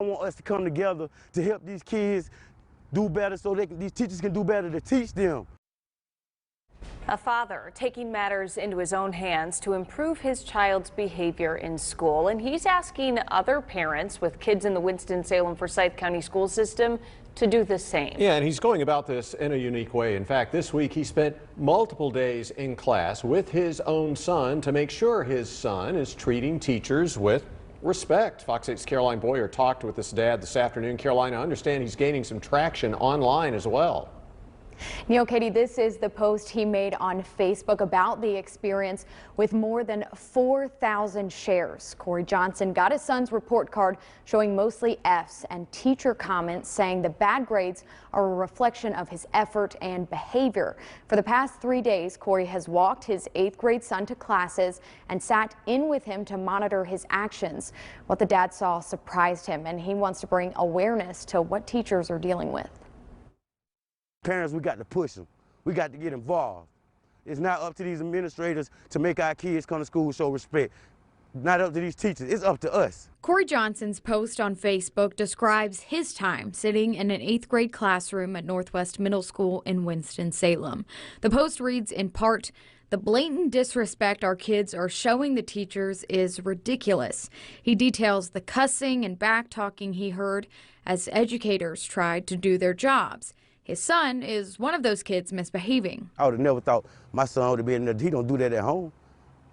I want us to come together to help these kids do better so these teachers can do better to teach them. A father taking matters into his own hands to improve his child's behavior in school, and he's asking other parents with kids in the Winston-Salem-Forsyth County school system to do the same. Yeah, and he's going about this in a unique way. In fact, this week he spent multiple days in class with his own son to make sure his son is treating teachers with respect. Fox 8's Caroline Boyer talked with this dad this afternoon. Caroline, I understand he's gaining some traction online as well. Katie, this is the post he made on Facebook about the experience with more than 4,000 shares. Corey Johnson got his son's report card showing mostly F's and teacher comments saying the bad grades are a reflection of his effort and behavior. For the past 3 days, Corey has walked his 8th grade son to classes and sat in with him to monitor his actions. What the dad saw surprised him, and he wants to bring awareness to what teachers are dealing with. Parents, we got to push them. We got to get involved. It's not up to these administrators to make our kids come to school show respect. Not up to these teachers. It's up to us. Corey Johnson's post on Facebook describes his time sitting in an 8th grade classroom at Northwest Middle School in Winston-Salem. The post reads in part, "The blatant disrespect our kids are showing the teachers is ridiculous." He details the cussing and back-talking he heard as educators tried to do their jobs. His son is one of those kids misbehaving. I would have never thought my son would have been there. He don't do that at home.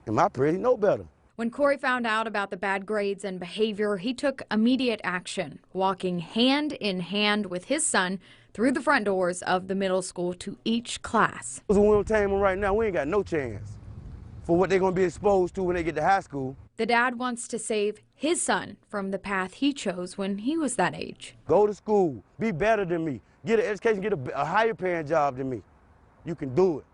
In my prison, he know better. When Corey found out about the bad grades and behavior, he took immediate action, walking hand in hand with his son through the front doors of the middle school to each class. We don't tame them right now. We ain't got no chance for what they're going to be exposed to when they get to high school. The dad wants to save his son from the path he chose when he was that age. Go to school. Be better than me. Get an education, get a higher paying job than me. You can do it.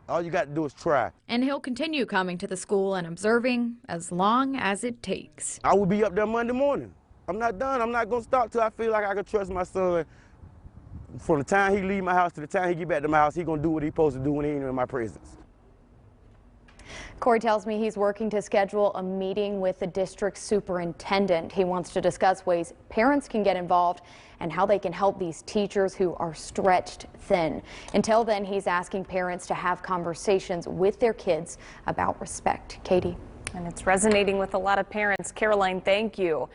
All you got to do is try. And he'll continue coming to the school and observing as long as it takes. I will be up there Monday morning. I'm not done. I'm not going to stop till I feel like I can trust my son. From the time he leave my house to the time he get back to my house, he going to do what he's supposed to do when he ain't in my presence. Corey tells me he's working to schedule a meeting with the district superintendent. He wants to discuss ways parents can get involved and how they can help these teachers who are stretched thin. Until then, he's asking parents to have conversations with their kids about respect. Katie. And it's resonating with a lot of parents. Caroline, thank you.